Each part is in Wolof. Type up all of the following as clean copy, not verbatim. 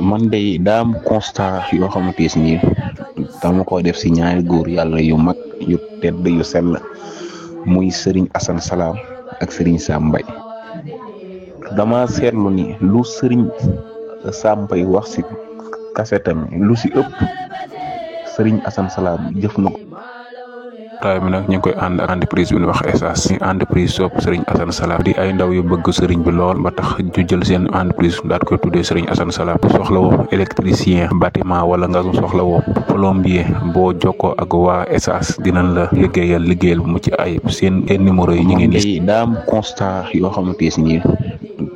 man day daam constat yoo xamante ni dama ko def si ñaari góor yàlla yu mag yu tedd yu sell muy Serigne Assane Salam ak Serigne Sam Mbaye. dama seetlu ni lu Serigne Sam Mbaye wax si kasetam lu si ëpp Serigne Assane Salam jëf na ko. taay bi nag ñu ngi koy ànd ak entreprise bi ñu wax Essas ci entreprise sopp Serigne Assane Salam di ay ndaw yu bëgg Serigne bi lool ba tax ñu jël seen entreprise daal koy tuddee Serigne Assane Salam. soxla woo électricien bâtiment wala nga soxla woo plombier boo jokkoo ak waa Essas dinañ la liggéeyal bu mucc ayib seen numéro yi ñu ngi nii. daam constat yoo xamante ni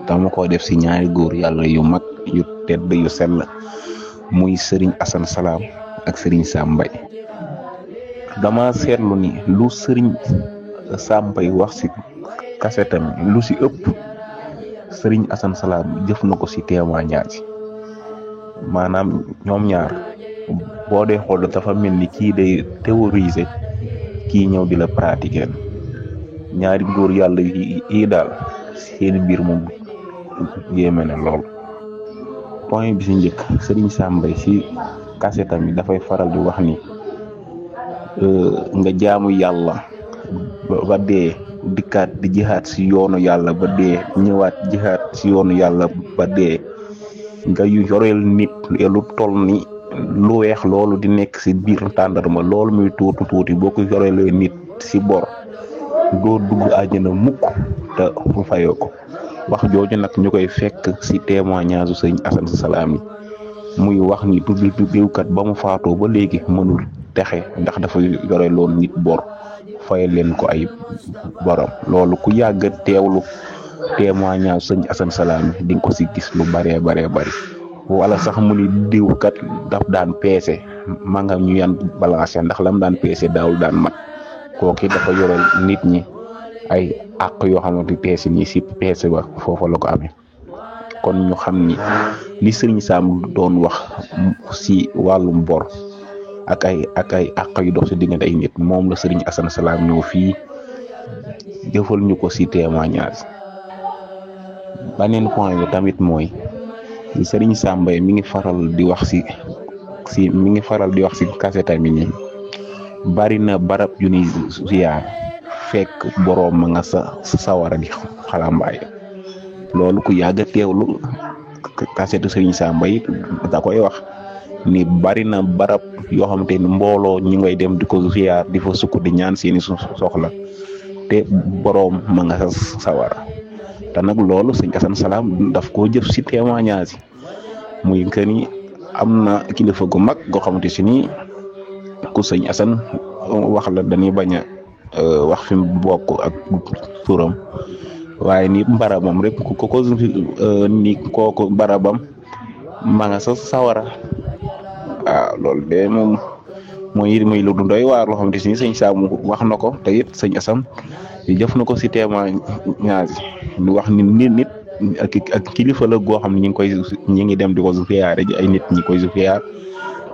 dama ko def si ñaari góor yàlla yu mag yu tedd yu sell muy Serigne Assane Salam ak Serigne Sam Mbaye. dama seetlu ni lu Serigne Sam Mbaye wax si kasetam lu si ëpp Serigne Assane Salam jëf na ko si témoignage maanaam ñoom ñaar boo dee xool dafa mel ni kii day théoriser kii ñëw di la pratiquer ñaari góor yàlla yi daal seen biir moom yéeme na lool. point bi si njëkk Serigne Sam Mbaye si kasetam yi dafay faral di wax ni nga jaamu yàlla ba dee dikkaat di jihaat si yoonu yàlla ba dee ñëwaat jihaat si yoonu yàlla ba dee nga yoreel nit lu toll ni lu weex loolu di nekk si biir tàndarma loolu muy tuuti boo ko yoreelee nit si bor doo dugg àjjana mukk te fayoo ko. wax jooju nag ñu koy fekk si témoignage su Serigne Assane Salam yi muy wax ni diwkat ba mu faatoo ba léegi mënul texe ndax dafa yore loon nit bor fay leen ko ay borom. loolu ku yàgg teewlu témoignage Serigne Assane Salam yi di nga ko si gis lu baree bari wala sax mu ni diwkat daf daan peese ma nga ñu yan balance ndax lam daan peese daawul daan mat kooki dafa yore nit ñi ay àq yoo xamante peese ni si peese ba foofu la ko amee. kon ñu xam ni li Serigne Sam doon wax si wàllum bor ak ay àq yu dox si diggante ay nit moom la Serigne Assane Salam ñëw fii jëfal ñu ko si témoignage. beneen point bi tamit mooy Serigne Sam Mbaye mi ngi faral di wax si kasetam yi ni bari na barab yu ni ziyaar fekk boroom ma nga sa sawara di xalambaay. loolu ku yàgg a teewlu kasetu Serigne Sam Mbaye da koy wax ni bari na barab yoo xamante ni mbooloo ñi ngay dem di ko ziyaar di fa sukk di ñaan seeni soxla te boroom ma nga sa sawara. te nag loolu Serigne Assane Salam daf koo jëf si témoignage muy que ni am na kilifa gu mag goo xamante si ni ku Serigne Assane wax la dañuy bañ a wax fi mu bokk ak turam waaye ni barabam rek ni kooku barabam ma nga sa sawara. waaw loolu de moom mooy lu doy waar loo xamante ni Serigne Sam wax na ko te it Serigne Assane jëf na ko si témoignage ñu wax ni nit ak kilifa la goo xam ne ñi ngi dem di ko ziyaare ji ay nit ñi koy ziyaar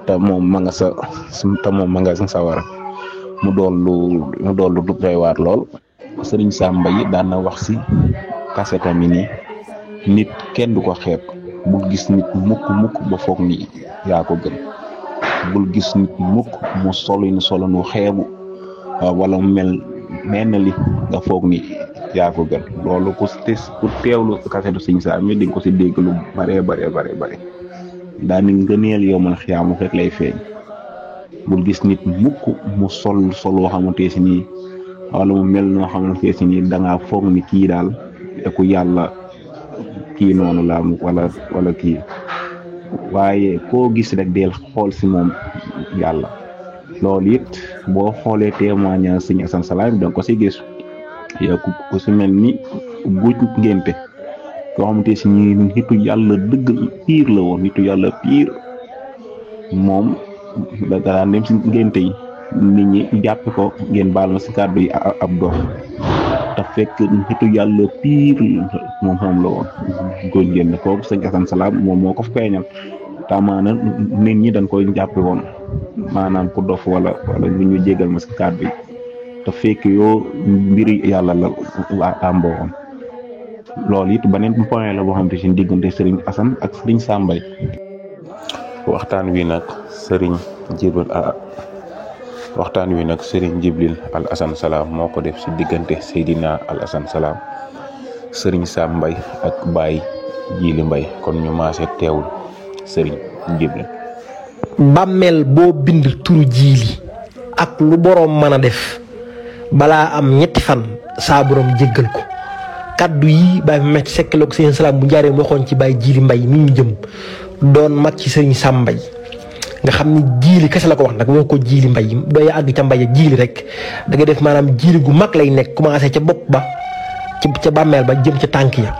te moom ma nga sa sawara mu doon lu doy waar lool. Serigne Sam Mbaye daan na wax si kasetam yi ni nit kenn du ko xeeb bul gis nit mukk ba foog ni yaa ko gën bul gis nit mukk mu solo nu xeebu wala mu mel li nga foog ni yaa ko gën. loolu ku teewlu kasetu Serigne Sam yi di nga ko si dégg lu bare daa ni ngëneel yow man xiyaamu fekk lay feeñ. bul gis nit mukk mu soloo xamante si nii wala mu mel noo xamante si nii da ngaa foog ni kii daal ku yàlla kii noonu la wala kii waaye koo gis rek del xool si moom yàlla. loolu it boo xoolee témoignage Serigne Assane Salam da nga ko si gis yow ku si mel ni guuj ngénte koo xamante si nii nitu yàlla dëgg piir la woon nitu yàlla piir moom da daan dem si ngénte yi nit ñi jàppe ko ngeen baal ma si kàddu yi ab dof te fekk nitu yàlla piir moom la woon góor ngénte kooku Serigne Assane Salam moom moo ko feeñal te amaana nit ñi dañ koy jàppe woon maanaam ku dof wala ñu jégal ma si kàddu yi te fekk yoo mbiri yàlla la waa tàmboo woon. loolu it beneen point la boo xam te si diggante sëriñ Assane ak sëriñ Sam Mbaye. waxtaan wi nag sëriñ Jibril Al Assane Salam moo ko def si diggante Seydina Al Assane Salam sëriñ Sam Mbaye ak Baye Jili Mbaye kon ñu maase teewul sëriñ Jibril. bàmmeel boo bind turu jiili ak lu boroom mën a def balaa am ñetti fan saa boroom jéggal ko. kaddu yi Baye Mehmet Seck la ko sëriñ Salam bu njaareem waxoon ci Baye Jili Mbaye mi ñu jëm doon mag ci sëriñ Sam Mbaye nga xam ni jiili kese la ko wax nag moo ko Jili Mbaye dooy àgg ca Mbaye jiili rek da nga def maanaam jiili gu mag lay nekk commencé ca bopp ba ca bàmmeel ba jëm ca tànk ya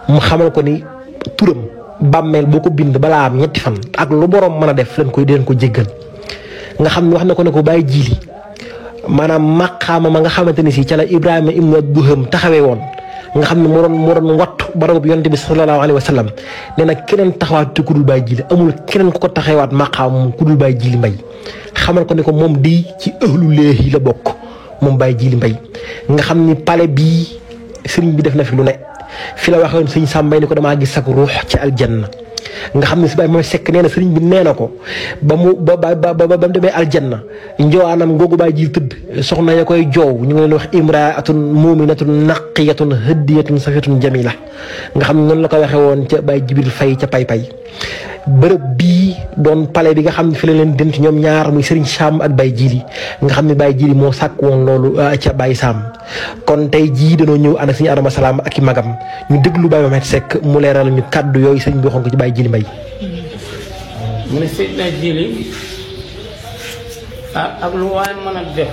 mu xamal ko ni turam bàmmeel boo ko bind balaa am ñetti fan ak lu boroom mën a def leen ko jéggal nga xam ne wax na ko ne ko Baye Jili maanaam maqaama ma nga xamante ni si ca la Ibrahima ibnu Adham taxawee woon nga xam ne moo doon wattu barabu yonent bi sallallahu alayhi wa sallam nee na keneen taxawaat ku dul Baye Jili amul keneen ku ko taxawaat maqaam ku dul Baye Jili Mbaye xamal ko ne ko moom di ci ëhlu leehi la bokk moom Baye Jili Mbaye nga xam ni pale bii sëriñ bi def na fi lu ne fi la waxoon sëriñ Sam Mbaye ni ko damaa gis sak ruux ci aljanna nga xam ne si Baye Mehmet Seck nee na sëriñ bi nee na ko ba mu demee aljanna njowaanam googu Baye Jili tëdd soxna ya koy joow ñu ngi leen wax imraatun muminatun naqiyatun hadiyatun safiyatun jamila nga xam ne noonu la ko waxee woon ca Baye Jibril Faye ca pay bërëb bii doon palais bi nga xam ne fi la leen dent ñoom ñaar muy sëriñ Sam ak Baye Jili nga xam ne Baye Jili moo sàkk woon loolu ca Baye Sam kon tey jii dañoo ñëw ànd ak sëriñ Adama Salam ak i magam ñu déglu Baye Mehmet Seck mu leeral ñu kaddu yooyu sëriñ bi waxoon ko ci Baye Jili Mbaye. mu ne Seydina Jili ak lu waay mën a def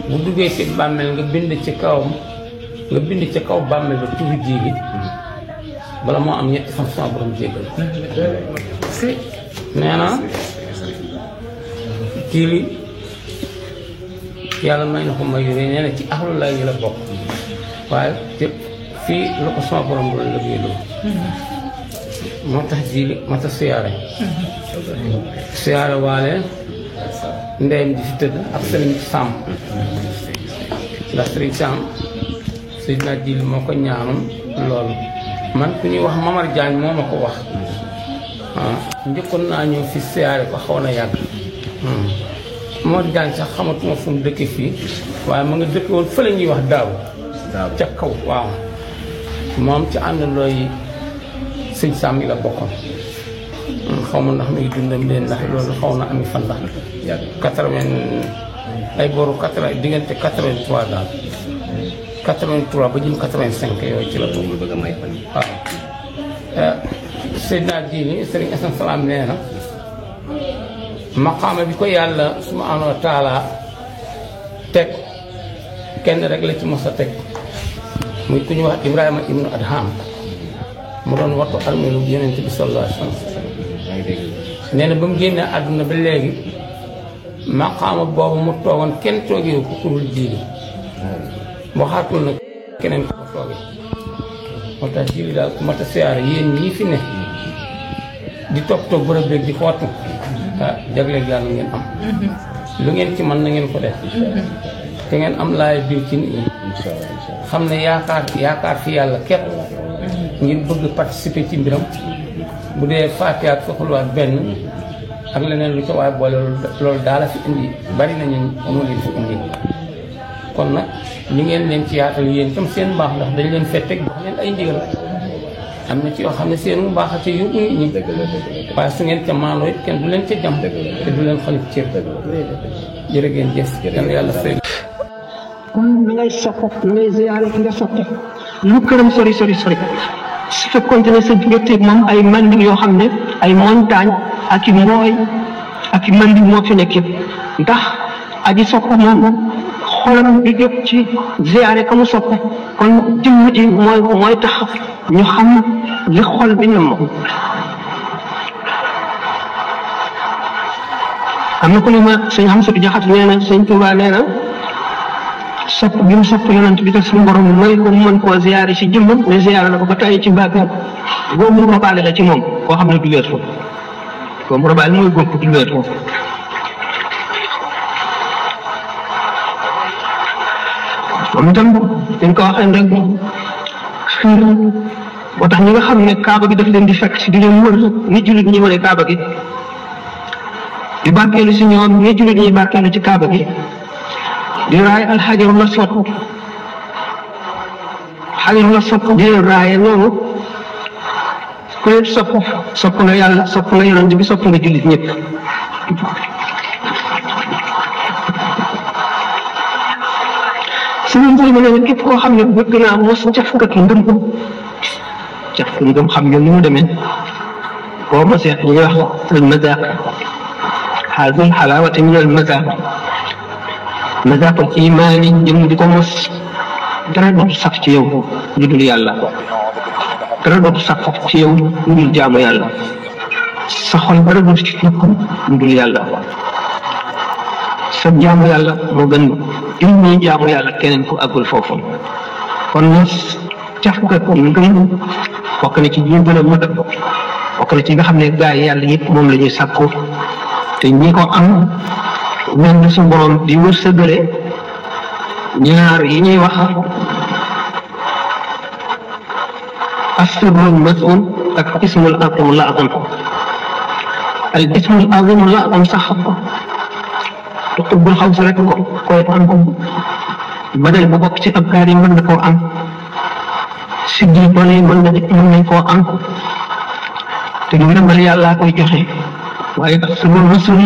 bu duggee ci bàmmeel nga bind ci kawam nga bind ci kaw bàmmeel ba turu Jili bala moo am ñetti fan sama borom jéggal nee na Jili yàlla may na ko may yore nee na ci axlu lay yi la bokk waaye te fii la ko sama borom loolu liggéeyloo moo tax Jili moo tax siyaare waale ndeyam di fi tëdd ak sëriñ Sam ndax sëriñ Sam Seydina Jili moo ko ñaanoon loolu man ku ñuy wax Mamar Diagne moo ma ko wax njëkkoon naa ñëw fi siyaare ko xaw na yàgg Mamar Diagne sax xamatuma fu mu dëkke fii waaye ma nga dëkke woon fële ñuy wax daaw ca kaw waaw moom ci àndandoo yi sëñ Sam yi la bokkoon xaw ma ndax mi ngi dundam leen ndax loolu xaw na ami fan ndax 80 ay boru 80 diggante 83 daal 83 ba jëm 85 yooyu ci la toog bëgg a may fan waaw Seydina Jili sëriñ Assane Salam nee na maqaama bi ko yàlla subhaanahu wa taala teg kenn rek la ci mos a teg muy ku ñu wax Ibrahima ibnu Adham mu doon wattu armeelu Yonent bi sallallahu alayhi wa sallam nee na ba mu génnee àdduna ba léegi maqaama boobu mu toogoon kenn toogee ko kurul Jili waxaatul nag keneen ko toogee moo tax Jili daal ku mat a siyaare yéen ñii fi ne di toog bërëb beeg di xottu jagleeg yàlla ngeen am lu ngeen ci mën na ngeen ko def te ngeen am laay biir ci nit ñi xam ne yaakaar fi yàlla képp ngir bëgg participer ci mbiram bu dee Faatiha ak soxlawaat benn ak leneen lu ca waaye boole loolu daala fi indi bari nañu moo leen fi indi kon nag li ngeen leen ci yaatal yéen tam seen mbaax ndax dañ leen fetteeg jox leen ay ndigal am na ci yoo xam ne seen mbaax a ca yóbbu nit ñi waaye su ngeen ca maanoo it kenn du leen ca jam te du leen xalif cër jërë ngeen jëf yàlla fay kon na ngay sopp na ngay ziyaare ki nga soppe lu këram sori su fekkoon ne sa diggante moom ay manding yoo xam ne ay montagne ak i mbooy ak i manding moo fi nekk ndax aji sopp moom xolam di jóg ci ziyaare ka mu sopp kon jëmm ji mooy tax ñu xam li xol bi nam am na ko ni ma sëñ Xamsatu Jaxate nee na sëñ Tuubaa nee na sopp bi mu sopp yonent bi te suñu borom mooy ko mu mën koo ziyaare si jëmmam ne ziyaare na ko ba tey ci bàkkaar boobu mu robaale la ci moom koo xam ne du wér foofu boobu mu robaale mooy góob du wér foofu moom itam dañ ko waxee rek xiir moo tax ñi nga xam ne kaaba gi daf leen di fekk si di leen wër ni jullit ñi wëree kaaba gi di barkeelu si ñoom ni jullit ñi barkeelu ci kaaba gi di raay alxajarul aswad xajarul aswad di leen raaye noonu ku leen sopp nga yàlla sopp nga yonent bi sopp nga jullit ñëpp suñu mbir mi ne képp koo xam ne bëgg naa mos cafkatu ngëm xam ngeen ni mu demee boo mosee ñu wax al mazaq haadul xalaawati min al mazaq mazaqul imaani jëm di ko mos dara dootu saf ci yow lu dul yàlla dara dootu saf ci yow lu dul jaamu yàlla sa xol dara dootu ci nekk lu dul yàlla sa jaamu yàlla moo gën ñuy jaamu yàlla keneen ku àggul foofu kon mos cafkatu ngëm bokk na ci ñu gën a mën bokk na ci nga xam ne gaa yi yàlla yëpp moom la ñuy sàkku te ñi ko am mel na su borom di wërsëgale ñaar yi ñuy wax asrul masul ak ismul azim la azam al ismul azim la azam sax tuqbul xaw si rek ko koy am badal bu bokk ci abkaar yi mën na koo am siggi doole yi mën nañ koo am te ñu demal yàllaa koy joxe waaye asrul masul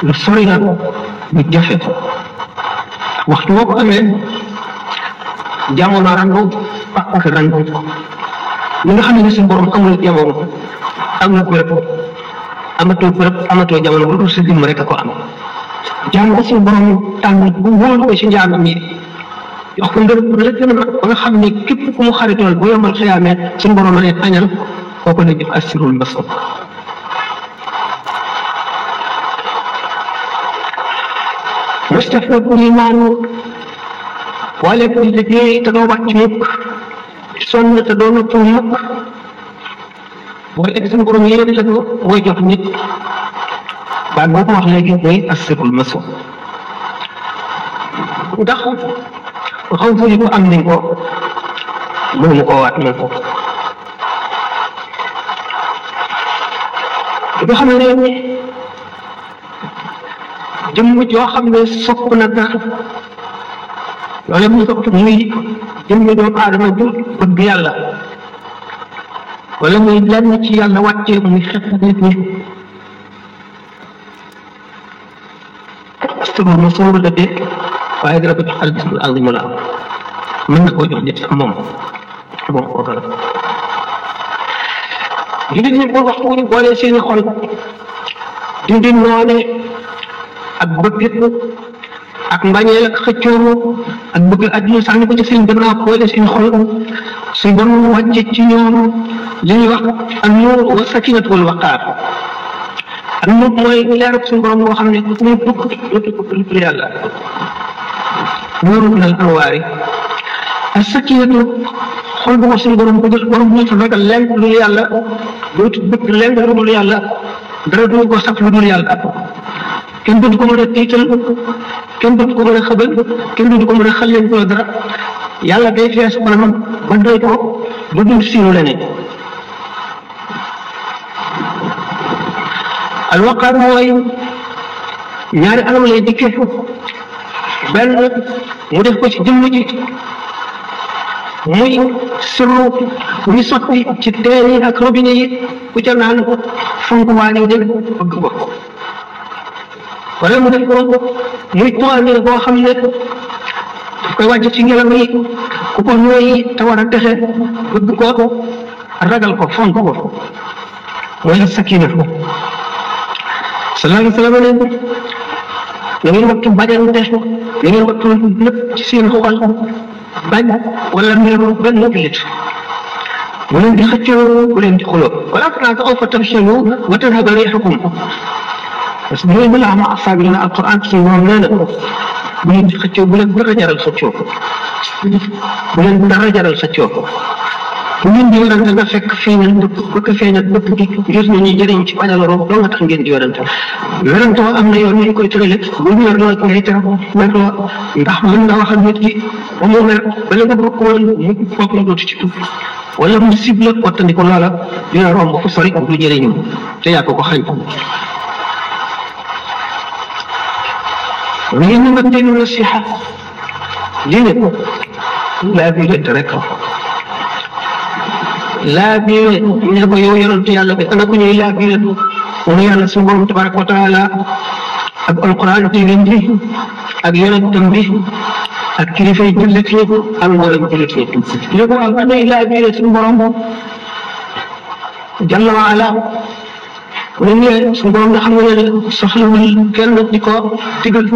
lu sori la lu jafe waxtu boo ko amee jamono randu ak randu li nga xam ne suñu borom amul jamono amul bërëb amatoo jamono bu dul sa lim rek a ko am jaam ba suñu borom tànn bu wóolu ko si njaamam yi wax ko ndër la gën a mag ba nga xam ne képp ku mu xaritool bu yombal xiyaamee suñu borom a ne añal kooku la jox asirul masal Mustafa Imaanu wala ko di liggéey te doo wàcc mukk sonn te doo noppal mukk wala suñu borom yéen la mooy jox nit baat boo ko wax léegi mooy asirul maso ndax xam fu ñu ko am nañ ko mënu koo waat man ko nga xam ne jëmm joo xam ne sopp na dara loolu mu sopp muy jëmmi doomu aadama ju bëgg yàlla wala muy lenn ci yàlla wàccee muy xet nit ñi asturul ma sóoru la dee waaye dara ko jox al bismil azim la am mën na koo jox nit moom koo gën jullit ñi bu waxtu ñu boolee seeni xol dindi noone ak bëgg ak mbañeel ak xëccoo ak bëgg àdduna sànni ko ci seen gannaaw boole seen xol suñ borom wàcce ci ñoom li ñuy wax an nuur wa sakinat wal waqaar an nuur mooy leerab suñ borom boo xam ne ku mu dugg yàlla nuuru min al anwaari ak sakinatu xol bu ko suñ borom bëgg borom bu ragal lenn lu dul yàlla dootu bëgg lenn lu dul yàlla dara du ko saf lu dul yàlla kenn du ko mën a tiital kenn du ko mën a xëbal kenn du ko mën a xalleen ko dara yàlla day fees xolam ba doy ko ba dul siiru leneen alwaqaar mooy ñaari anam lay dikkee benn mu def ko ci jëmm ji muy sirru ñu sotti ci teen yi ak robinet yi ku ca naan fonk waa ñu dégg bëgg ko wala mu def ko muy toile boo xam ne daf koy wàcc ci ngelaw yi ku ko ñooy te war a texe bëgg ko ragal ko fonk ko mooy sakina sallallahu alayhi wa sallam ne na ngeen wattu bañante na ngeen wattu lépp ci seen xol bañ wala meeru benn jullit bu leen di xëccoo bu leen di xuloo wala tanaazaw fa tafshalu wa tadhhaba riihukum parce que yooyu la am asaab yi na alquran suñu moom nee na bu leen di xëccoo bu leen dara jaral xëccoo bu leen dara jaral xëccoo bu ngeen di werante nga fekk feeñal bëgg feeñal bëgg gi ngir ñu ñuy jëriñ ci bañ a loroo doo nga tax ngeen di werante werante am na yoon ñu koy tërale bu ñu merloo ngay tere merloo ndax mën nga wax ak nit ki ba mu mer bala nga bëgg woon mu foog la dootu ci tuub wala mu cible wattandi ko loola dina romb fu sori du jëriñu te yaa ko xañ ngeen nga déglu nasiha diine laa bi leen rek laa bi ne ko yow yonent yàlla bi ana ko ñuy laa bi leen mu yàlla suñu borom tabaraka wa taala ak alquran téeréem bi ak yonentam bi ak kilifa yi jullit ñi ak mboolem jullit ñi ne ko ak anay laa bi leen suñu borom jalla wa ala mu ne suñu borom nga xam ne soxlawul kenn di ko digal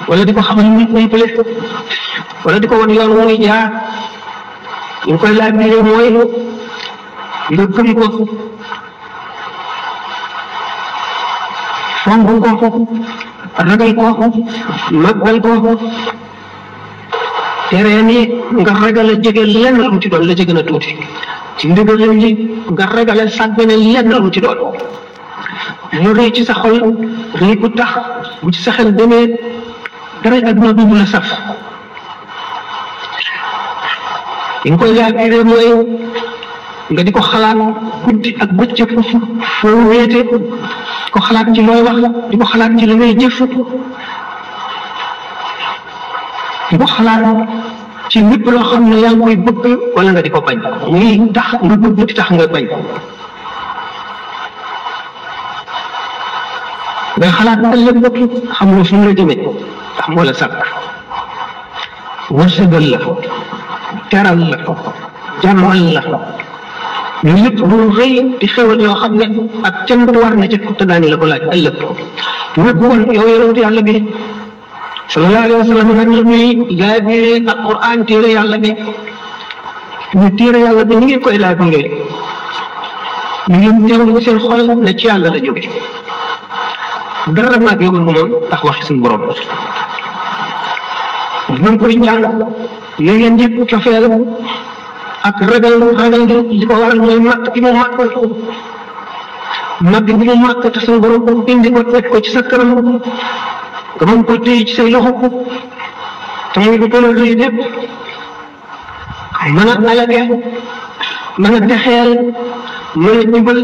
wala di ko xamal nit ñi pële wala di ko wan yoon muy jaar ñu koy laaj bi mooy nga gëm ko fonk ko ragal ko màggal ko tereen yi nga ragal a jege lenn lu mu ci doon la jege na tuuti ci ndigalam yi nga ragal a sàggane lenn lu mu ci doon mu rëy ci sa xol rëy bu tax bu ci sa xel demee dara adduna bi la saf li nga koy laaj mooy nga di ko xalaat guddi ak bëccëg foo wéete di ko xalaat ci looy wax di ko xalaat ci li ngay jëf di ko xalaat ci lépp loo xam ne yaa ngi koy bëgg wala nga di ko bañ muy tax nga bëgg di tax nga bañ ngay xalaat ëllëg xam nga fu mu la jëmee ndax moo la sàkk wërsëgal la teral la jàmmal la ñu lépp bu rëy di xewal yoo xam ne ak cant war na ca te daani la ko laaj ëllëg ñu kon yow yonent yàlla bi sallallahu alayhi wa sallam nag ñuy laabiree alquran téere yàlla bi ñu téere yàlla bi ni ngeen koy laabiree ñu ngeen teewlu seen xol ne ci yàlla la jóge dara nag yóbbul ko moom ndax waxi suñu borom ñu koy jàng yo ngeen jëpp cofeel ak ragal li ko waral mooy màkk gi mu màkk te suñu borom indi ko teg ko ci sa kanam nga mën ko téye ci say loxo te muy lu gën a rëy lépp mën a alage mën a dexeel mën a jubal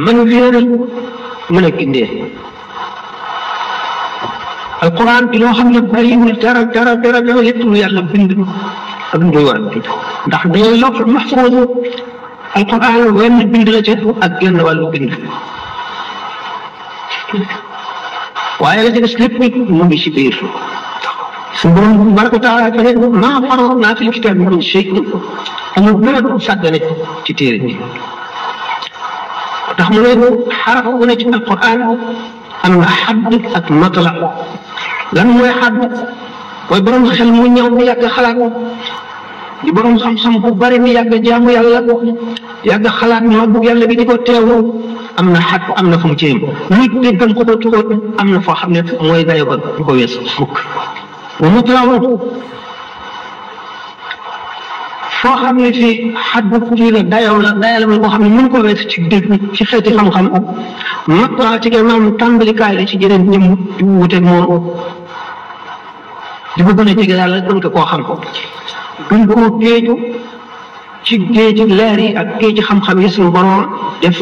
mën a wéeral mën a gindee alquran bi loo xam ne bariwul dara lépp lu yàlla bind ak lu muy war a bind ndax dañoo lawh mahfuuz alquran wenn bind la ca ak genn wàllu bind waaye la ca des lépp mu ngi ci biir suñu borom tabaraka wa taala fa ne maa farratnaa fil kitaabi min shay amul dara du sàggane ci téere bi tax mu ne xaraf bu ne ci alquran am na xadd ak matla lan mooy xadd mooy borom xel mu ñëw mu yàgg xalaat di borom xam-xam bu bari mi yàgg jaamu yàlla yàgg xalaat màggu yàlla bi di ko teewlu am na xadd am na fu mu ci yem lu déggal ko tuxóot am na foo xam ne mooy dayo ba du ko wees mukk wa matla foo xam ne fii xadd fii la dayoo la boo xam ne mën ko wees ci dégg ci xeeti xam-xam matla ci gannaaw tàmbalikaay la ci jeneen ñëm di wuteeg moom di ko gën a jege yàlla gën ko koo xam gën koo géeju ci géeji leer yi ak géeji xam-xam yi suñu borom def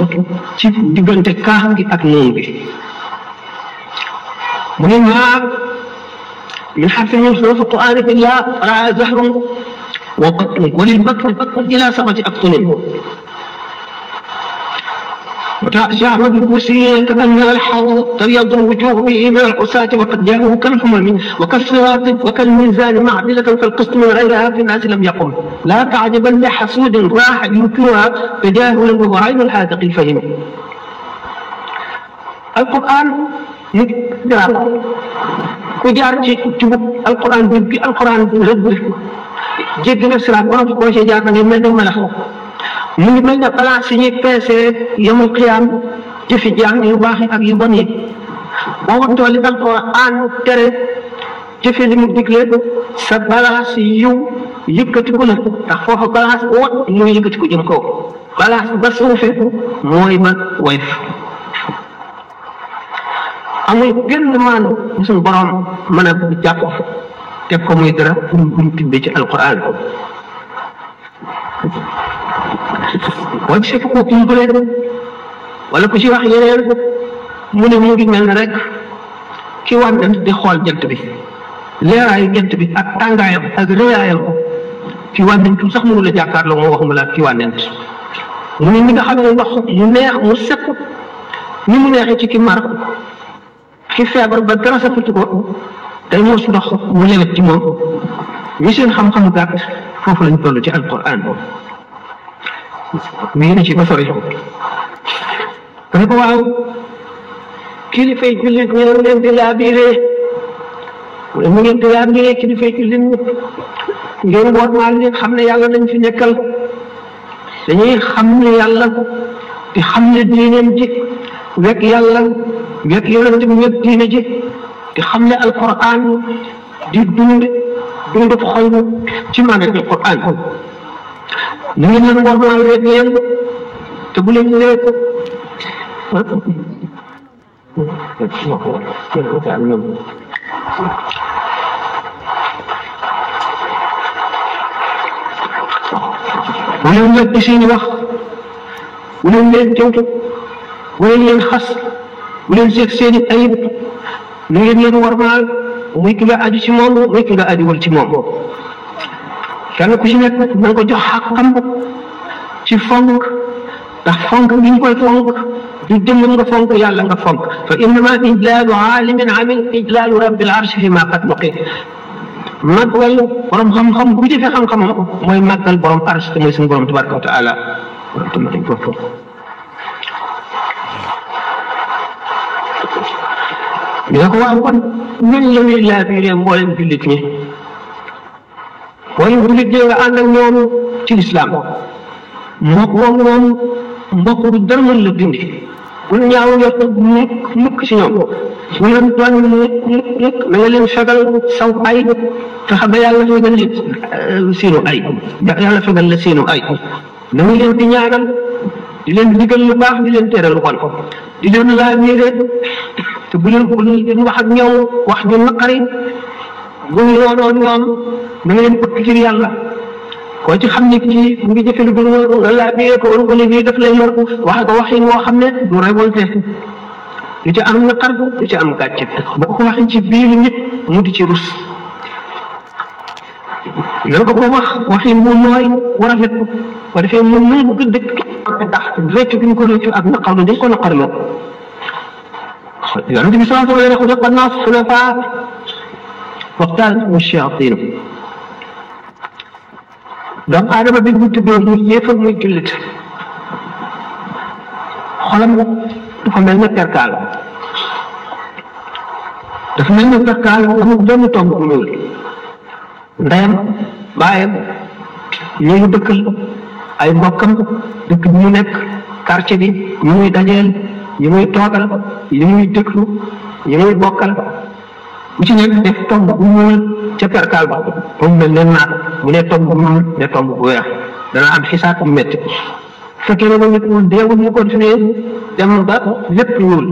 ci diggante kaaf gi ak noonu bi mu ne maa min xarfin min xuruufi qur'aani illaa raa zahrun wa batn walilbatni batn ilaa sab'ati abtunin وشعب الكرسي كأن الحوض تبيض الوجوه به من العصاة وقد جاءوا كالحمم وكالصراط وكالميزان معدلة فالقسط من غيرها في الناس لم يقم لا تعجبا لحسود راح ينكرها تجاهلا وهو عين الحاذق الفهم القرآن كجار القرآن القرآن رب جد نفسه بو سي جار من ملخ mu ngi mel ne balaa si ñuy peese yawmal qiyaam jëfi jaam yu baax ak yu bon yi boo wattoo li alquran tere jëfe li mu digle sa balaa si yiw yëkkatiku la ndax foofa balance wot mooy yëkkatiku jëm kaw balance ba suufe mooy ba woyof amul genn maanu suñu borom mën a jàpp teg ko muy dara buñ tibbee ci alquran boo gisee ko umpale wala ku ci wax yeneen mu ne mu ngi mel ne rek ki wànnent di xool jant bi leeraayu jant bi ak tàngaayam ak réyaayam ki wànnent sax mënu la jàkkaarloo moo waxuma la ki wànnent mu ne ñi nga xam ne ndox mu neex mu set ni mu neexee ci ki mar ki feebar ba dara safatu ko day mos ndox mu lewet ci moom ñi seen xam-xam gàtt foofu lañ toll ci alquran wii na ci ba sori dana ko waaw kilifay jullit ñoo leen di laabiree mu ngeen di laabiree kilifay jullit ñi ngeen boot maa leen xam ne yàlla lañ fi nekkal dañuy xam ne yàlla di xam ne diineem ji wekk yàlla wekk yonent bi wekk diine ji di xam ne alquran di dund xol ci maanaam alquran ñu ngi leen war maa wekk yéen te bu leen wekk bu leen wekk seeni wax bu leen leen tewtu bu leen leen xas bu leen seet seeni ayib nu ngeen leen warmaal muy ki nga aju ci moom muy ki nga ajuwal ci moom kenn ku ci nekk na nga ko jox xaqam ci fonk ndax fonk bi ñu koy fonk du jëmmam nga fonk yàlla nga fonk fa innama ijlaalu aalimin amil ijlaalu rabbil arshi fi ma qad nuqi màggal borom xam-xam bu jëfee xam-xamam mooy màggal borom arsh te mooy suñu borom tabaraka wa taala ñu ne ko waaw kon ñun la ñuy laabiree mboolem jullit ñi mboolem jullit ñi nga ànd ak ñoom ci lislaam mbokk bu dara mën la dindi bul ñaaw yott mukk ci ñoom bu leen doon mukk na nga leen fegal saw ay te xam ne yàlla fegal seenu ay yàlla fegal la seenu ay na nga leen di ñaanal di leen digal lu baax di leen teral lu bon di leen laabiree te bu leen wax ak ñoom wax ñu naqari bu ñu noonoo ñoom na nga leen bëgg ci yàlla koo ci xam ne kii mu ngi jëfe lu dul noonu nga laabiree ko wala bii daf lay yor wax ko waxin woo xam ne du révolté du ci am naqar du ci am gàcce boo ko waxee ci biir nit mu di ci rus nan ko wax waxin mu nooy war a rafet ko defee mu mën ko dëkk ndax réccu bi ñu ko réccu ak naqar lu dañ ko naqar loo yonent bi sallallahu alayhi wa sallam xuliqa naas xulafaa waxtaan shayatiin doomu aadama bi mu tuddoo muy yéefar muy jullit xolam dafa mel ne perkaal amul benn tomb bu ñuul ndeyam baayam ñooñu dëkkal ay mbokkam dëkk bi ñu nekk quartier bi ñu muy dajeel ñu muy toogal ñu muy dëkku ñu muy bokkal bu ci nekk def tomb bu ñuul ca perkaal ba moom mel ne naat mu ne tomb bu ñuul ne tomb bu weex dana am xisaab bu métti fekkee ne ba nit ñuul deewul mu continué dem ba lépp ñuul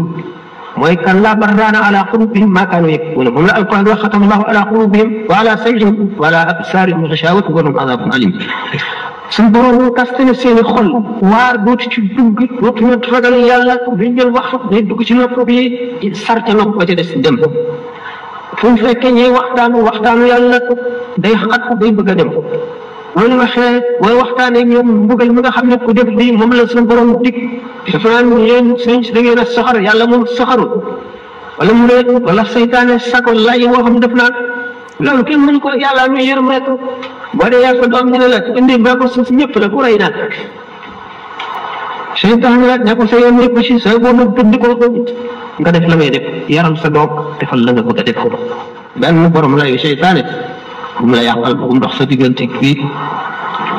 mooy kan laa barraana ala qulubihim maa kaanu yaktubuun moom la alquran wax xatama allahu ala qulubihim wa ala sam'ihim wa ala absaarihim gishaawatun wa lahum azaabun aliim suñ borom kaste ne seeni xol waar dootu ci dugg dootu ñu ragal yàlla duñ leen wax day dugg ci nopp bi sarte nopp ba ca des dem fu ñu fekkee ñuy waxtaanu yàlla day xat day bëgg a dem loolu waxee booy waxtaanee ñoom mbugal mi nga xam ne ku def lii moom la suñu borom dig dafa naan yéen sëñ si da ngeen a soxar yàlla moom soxarul wala mu ne wala saytaane sako lay woo xam def naan loolu kenn mënu ko yàlla ñu yërëm rek boo dee yàlla ko doom ñu ne la indi ba ko suuf ñëpp la ku rey naan saytaane rek ne ko sa yoon ñëpp si sa boobu tëdd ko nga def la ngay def yaram sa doom defal la nga bëgg a def ko benn borom lay saytaane bu mu la yàqal bu mu dox sa diggante fii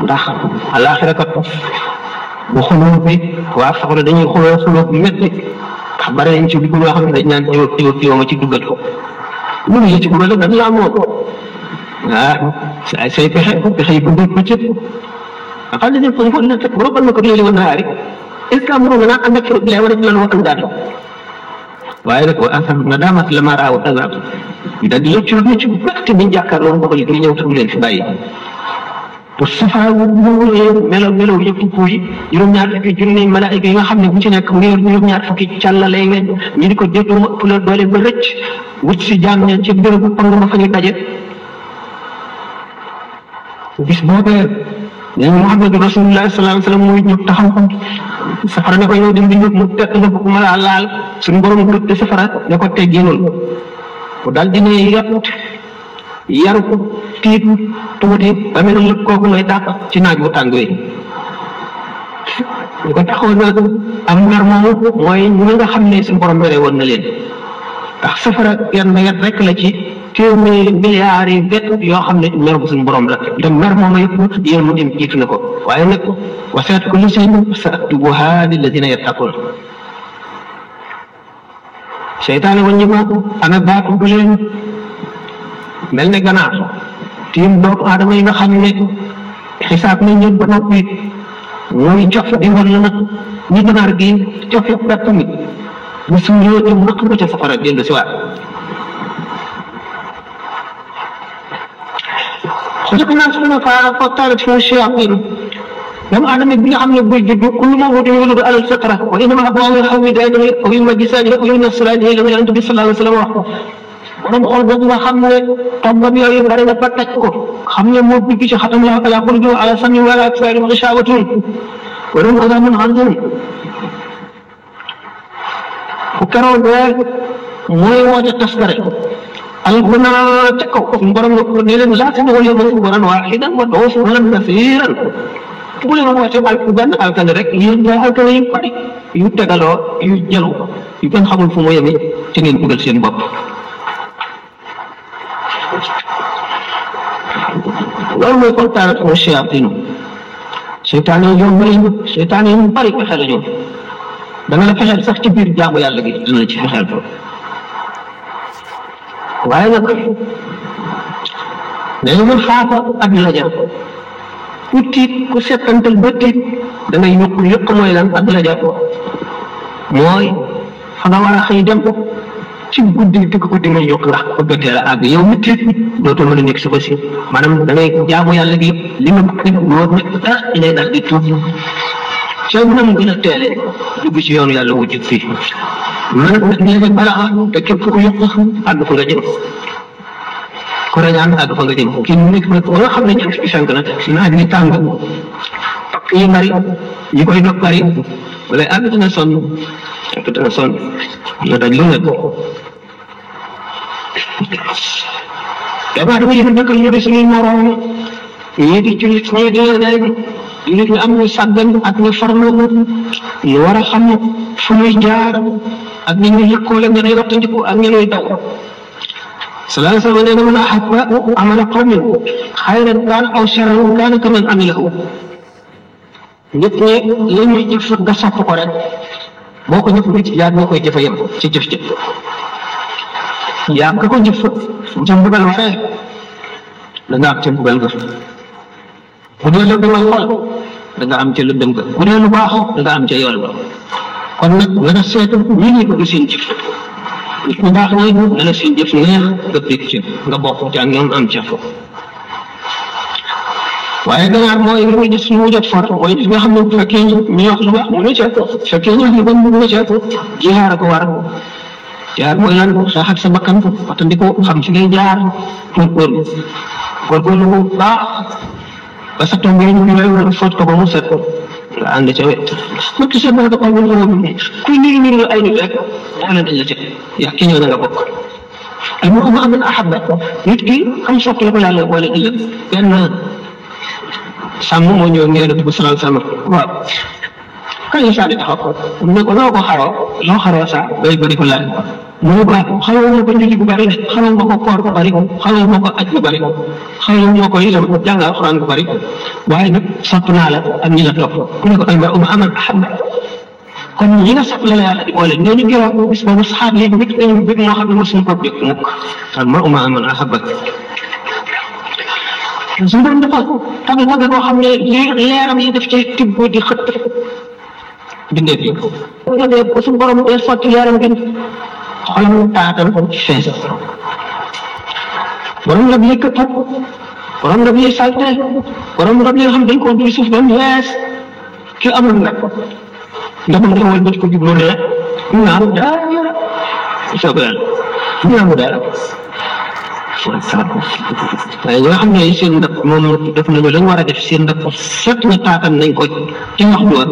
ndax àllaaxira kat bu xuloo bi waa soxla dañuy xuloo bu métti ndax bare nañ ci dugg loo xam ne dañ naan jiw ma ci duggal ko lu ñu ci dugal nag laa moo say pexe yi bu dee bëccëg xam ne ko na teg borom na ko léegi woon naa rek est ce que amul na ànd ak lay war a lan wax daal waaye nag wa asam na daamat la ma raaw azab da di yëccu lu ci bëtt bi jàkkaarloo ko yi ñëw tam leen fi bàyyi pour safara melo yëpp ko yi juróom-ñaar fukki junni malaayika yi nga xam ne bu ci nekk mu yor juróom-ñaar fukki càllale weñ ñu di ko déglu mu ëpp la doole ba rëcc wut si jaam ña ci bérébu pang ma fa ñu daje bis boobee nee Muhammad Rasulullah sallallahu alayhi wa sallam muy ñëpp taxaw safara ne ko yow dem di ñëpp mu teg na ko ma laal suñu borom gëdd safara ne ko tegginul ko daal dina yaru ko tiit tuuti ba mel ni kooku ngay dàq ci naaj bu tàng wi ñu ko taxaw nag am mer moomu mooy ñi nga xam ne suñu borom mere woon na leen ndax safara yan rek la ci téeméeri milliards yi bett yoo xam ne mer bu suñu borom la te mer moomu yëpp yéen mu dem jiitu na ko waaye nag wasaat ko li seen saaktubuhaa lilladina yattaqun seytaane waññi ma ana baatu bu leen mel ne ganaar tiim doomu aadama yi nga xam ne xisaab nañ leen ba noppi mooy cof di war la nag ñi ganaar gi cof yëpp dak tamit bu suñu dem naq ba ca safara dellu si waat xalaqnaa sunafaa fa taalat fiihaa shayaatiin doomu aadama bi nga xam ne buy judd kullu mawluudin yuuladu alal fitra wa innamaa abawaahu yuhawwidaanihi aw yumajjisaanihi aw yunassiraanihi la Yonent bi sallallahu alayhi wa sallam wax ko borom xool boobu nga xam ne tombam yooyu bari na ba taj ko xam ne moo dugg ci xatam la ala xurju ala sami wala absaari gishaawatun wa lahum azaabun aziim bu keroog mooy woote taskare alxuna ca kaw suñu borom ne leen laa tad'uu al-yawma subuuran waahidan wad'uu subuuran kasiiran bu leen woote benn alkane rek yéen ñoo alkane yu bari yu tegaloo yu jëlu yu gën xamul fu mu yemi ci ngeen dugal seen bopp loolu mooy kon taarat wa shayaatiinu seytaane yi ñu bari pexe la ñoom dana la fexeel sax ci biir jaamu yàlla gi dana la ci fexeel ko waaye nag dañu mën xaafa ak laja ku tiit ku settantal ba tiit da ngay yëq mooy lan ak laja mooy fa nga war a xëy dem ko ci guddi digg ko di nga yokk ndax bëgg a teel a àgg yow mi tiit dootoo mën a nekk suba si maanaam da ngay jaamu yàlla gi li nga bëgg moo nekk dara ngay daal di tuub soo mu gën a teelee dugg ci yoonu yàlla wujj fii man nag balaa te képp ku yokk àgg fa nga jëm ku rañaan àgg fa nga jëm kii nekk nag ba nga xam ne ñëpp ci fenk na naaj ni tàng pakk yi bari yi koy dog bari wala àgg dina sonn nga daj lu nekk damaa dama yëg nag ñu di suñuy moroom ñii di jullit ñii di leneen jullit ñu am ñu sàggan ak ñu farlu ñu war a xam fu muy jaar ak ñi ñuy yëkkoo la ñeneen wattandiku ak ñeneen daw sallallahu alayhi wa sallam nee na man ahabba amala qawmin xayran kaana aw sharran kaana kaman amilahu nit ñi li ñuy jëf nga sopp ko rek boo ko jëf ci yaa nga koy jëfe yem ci jëf jëf yaa nga ko jëf ca mbugal waxee da nga am ca mbugal nga bu dee lëndëm ak xol da nga am ca lëndëm nga bu dee lu baax da nga am ca yool ba kon nag la nga seetu ñi ngi bëgg seen jëf nit ñu baax ñi na la seen jëf neex nga bég ci nga bokk ci ak ñoom am ca fo waaye ganaar mooy li muy gis mu jot for mooy li nga xam ne bu fekkee ñu wax lu baax mu ne ca fekkee ñu wax lu bon mu ne ca jihaar ko war jaar mooy lan xeex ak sa bakkan wattandiku xam ci ngay jaar góorgóorlu bu baax ba sa tomb yi ñu lay war a fóot ko ba mu set nga ànd ca wet nag ci sa baax dafa am kuy niru ay nit rek daana dañ la ca yaa ki ñëw na nga bokk al mu man ahabba nit ki am sopp la ko yàlla boole ëllëg benn sàmm moo ñëw ne Yonent bi sallallahu alayhi wa sallam waaw kañ la saa di taxaw mu ne ko loo xaroo saa day bëri ko laaj mu ne baax xamoo ma ko julli bu bëri xamoo ma ko koor bu bëri xamoo ma ko aj bu bëri xamoo ma ko itam jàng alxuraan bu bëri waaye nag sopp naa la ak ñi la topp ku ne ko almar'u ma'a man ahabba kon ñi nga sopp la la yàlla di boole ñooñu gërëm bis boobu saxaat yi bëgg nañu bëgg moo xam ne mosuñu ko bëgg mukk almar'u ma'a man ahabba suñu borom dafa tabi tabi boo xam ne leeram yi daf ci tibb di xët bindee bi bu suñu borom dee sotti leeram gi xolam taatal ko ci fees borom la bi yëkkatu borom la bi salte borom la bi nga xam dañ ko duy suuf ba mu wees ki amul nag ndax mu xawal bët ko jublu ne naam dara soobal naam dara waaye ñi nga xam ne seen ndab moom def nañu lañ war a def seen ndab set na taatam nañ ko ci wax du war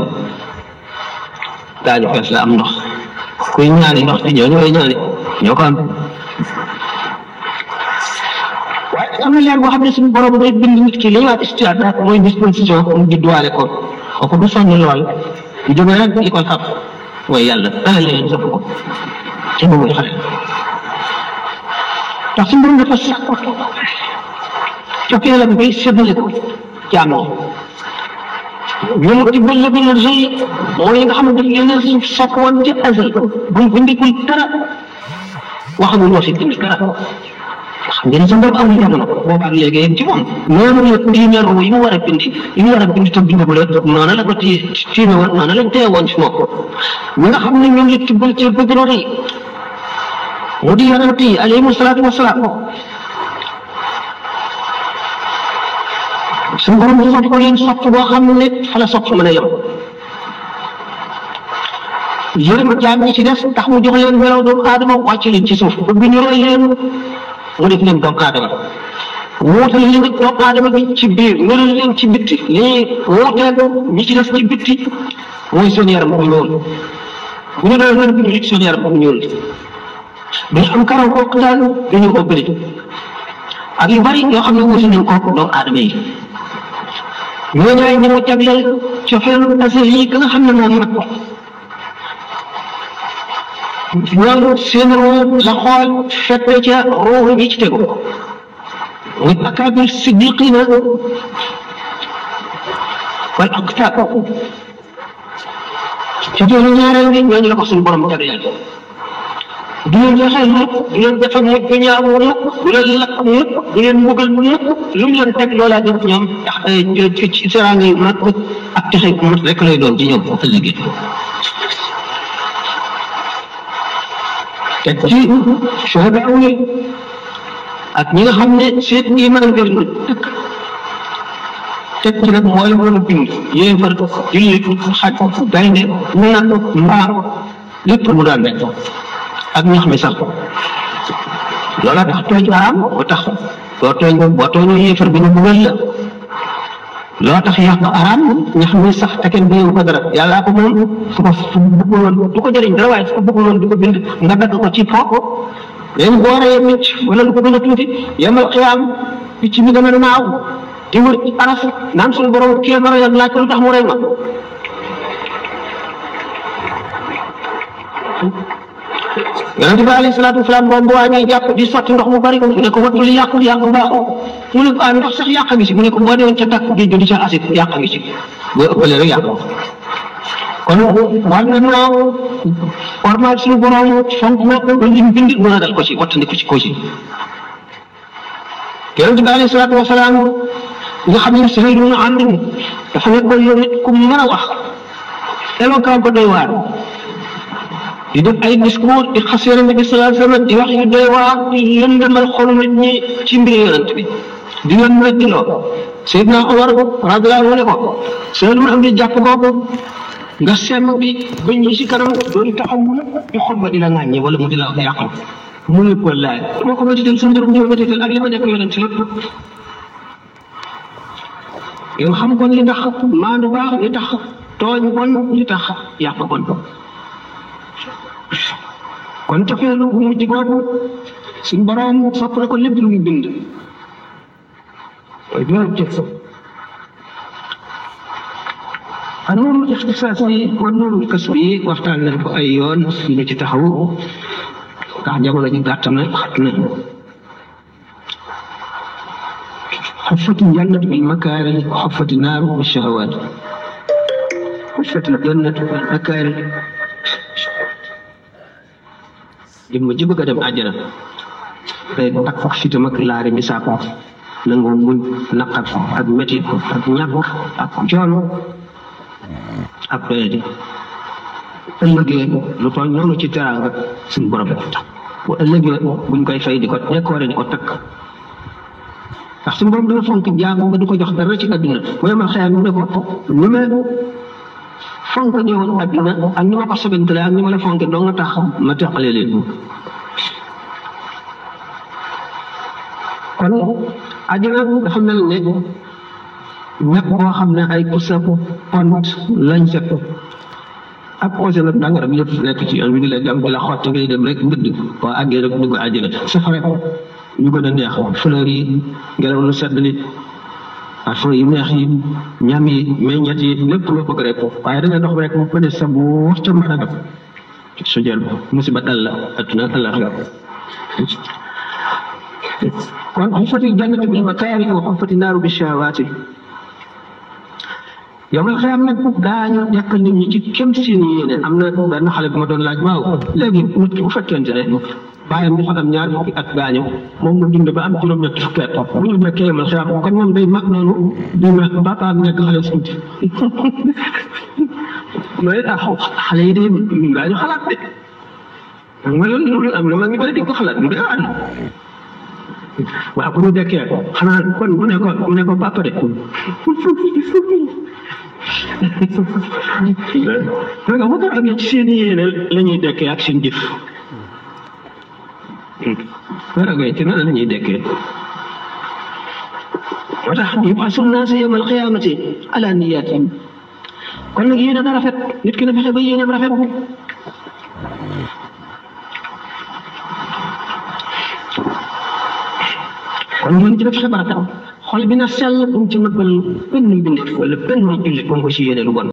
daañu fees la am ndox kuy ñaani ndox di ñëw ñooy ñaani ñoo ko am waaye am na leer boo xam ne suñu borom day bind nit ki li ñuy wax istiaada mooy disposition mu judduwaale ko kooku du sonn lool bu jógee rek li koy xam mooy yàlla dana leen sëpp ko ci ba muy xale ndax suñu borom dafa sax cofeelam bay séddale ko jaamoo ñoom ci bële bi la rëy mooy nga xam ne dañ leen a sopp woon ci azal buñ bindikul dara waxamul loo si bind dara xam ngeen sa borom amul jamono boobaak léegi yéen ci moom noonu la téeméer yi mu war a bind te bindagul noonu la ko tiime woon noonu lañ teye woon si moom ñi nga xam ne ñoom la tibbal ci bëgg na rëy mu di yonent yi alayhimu salaatu wasalaam suñu borom dafa ko leen sopp boo xam ne fa la sopp mën a yem yërëm jaam ñi ci des tax mu jox leen melaw doomu aadama wàcc leen ci suuf bëgg ñu roy leen mu def leen doomu aadama wuutal leen doomu aadama bi ci biir nëral leen ci bitti lii wuuteel ñi ci des ci bitti mooy seen yaram bu ñuul bu ñu doon bi ñu seen yaram bu ñuul dañu am karaw kooku daal dañu ko bëri ak yu bari yoo xam ne wuutu nañ ko doomu aadama yi ñooñu ñu mu jagleel cofeelu asal yi nga xam ne moom nag ñoom seen ruu la xool fekk ca ruu ñi ci tegu muy akaabir siddiqina wal aqtaab cofeelu ñaareel gi ñooñu la ko suñu borom jagleel du leen joxeel mukk du leen defal mukk ñaaw mukk du leen lakk mukk du leen mbugal mukk lu mu leen teg loolaa def ñoom ci seraanga yi mat ak texe bu mat rek lay doon ci ñoom foofu la géej teg ci shuhada yi ak ñi nga xam ne seen iman gër na dëkk teg ci nag mooy mën a bind yéefar jullit xaj gaynde nag mbaam lépp mu daan rek ak ñax mi sax loola tax tooñ araam boo tax boo tooñoo yéefar bi ñu bëggal la loo tax yàq araam ñax mi sax te kenn biiwu ko dara yàllaa ko moom su ko bëgguloon du ko jëriñ dara waaye su ko bëgguloon du ko bind nga dagg ko ci foofu léegi boo reyee picc wala lu ko gën a tuuti yemal xiyaam picc mi gën a naaw di wër ci aras naan suñu borom kii ma reyal laaj ko lu tax mu rey ma yonente bi alayhi salaatu wasalaam moom bu wàññi jàpp di sotti ndox mu bari mu ne ko wattu li yàq baaxoo mu ne ko ndox sax yàq ngi si mu ne ko boo deewoon ca tàkk géej gi di ca acide yàq ngi si boo ëppalee rek yàq kon war na noo ormal suñu borom fonk na ko lim bind mën a dal ko ci wattandiku ci ko ci yonente bi alayhi salaatu wasalaam nga xam ne Suhayl ibn Amr dafa nekkoon yow nit ku mën a wax éloquent ko doy waar di def ay discours di xas yonent bi sallallahu alayhi wa sallam di wax yu doy waar di lëndëmal xolu nit ñi ci mbiri yonent bi di leen méttiloo Seydina Omar radiyallahu anhu ne ko Suhayl mu am di jàpp kooku nga semm bi ba ñi si kanam doon taxaw mu di xutba di la ŋàññi wala mu di la yàqal mu ne ko laaj dama ko métital sa mbirum ñëw métital ak li ma nekk yonent lépp yow xam kon li tax maandu baax li tax tooñ bon li tax yàq bon kon cofeelu bu mujj boobu suñ borom sopp na ko lépp lu mu bind mooy doolu jëf anoonu ixtisaas yi wa noonu kas bi waxtaan nañ ko ay yoon ñu ci taxaw ndax jamono ji gàtt na xat na حفت الجنة بالمكاره وحفت النار بالشهوات حفت الجنة بالمكاره jëmm ji bëgg a dem àjjana day takk fitam ak laari bi saako nangoo muñ naqar ak métti ak ñàkk ak coono ak doyadi ëllëgee lu toll noonu ci teraanga suñu borom tax bu ëllëgee buñ koy fay di ko décorer di ko takk ndax suñu borom dana fonk jaam ba du ko jox dara ci àdduna bu yemal xëy mu ne ko ni ma fonk ñëwoon àdduna ak ni ma ko sobentale ak ni ma la fonke doo nga tax ma teqale leen kon àdduna dafa mel ne ñàkk boo xam ne ay kusa pont lañ set ab projet la danga rek lépp nekk ci yoon bi di la jàm di la xotti ngay dem rek mbëdd boo àggee rek dugg àjjana safara yu gën a neex fleur yi ngelaw lu sedd li parfum yu neex yi ñam yi meññet yi lépp loo bëgg rek waaye da nga dox rek ba ne sa bu waxta mën a def su jël musiba dal la adduna àllaxira kon xufati jannatu bil makaari wa xufati naaru bi shahawaati yow nag xëy na daañu nekk nit ñi ci kéem seen yéene am na benn xale bu ma doon laaj waaw léegi nit ki bu fekkente ne bàyyam dafa am ñaar fukki at gaañu moom mu dund ba am juróom-ñetti fukki at bu ñu nekkee yomal xëy kon moom day mag noonu di mag papaam nekk xale suuti mais xale yi de daañu xalaat de ma loolu am na ma ngi bëri di ko xalaat du dee waaw bu ñu dekkee xanaa kon bu ne ko papa de donc bu ko amee ci seen yéene la ñuy dekkee ak seen jëf waragay ci nan la ñuy dekkee moo tax yub'asu naasu yawmal qiyaamati ala niyyatihim kon nag yéene na rafet nit ki na fexe ba yéeneem rafet kon ñun ci def fexe ba rafet xol bi na sell bu mu ci nëbbal benn mbindeef wala benn jullit bu mu ko ci yéene lu bon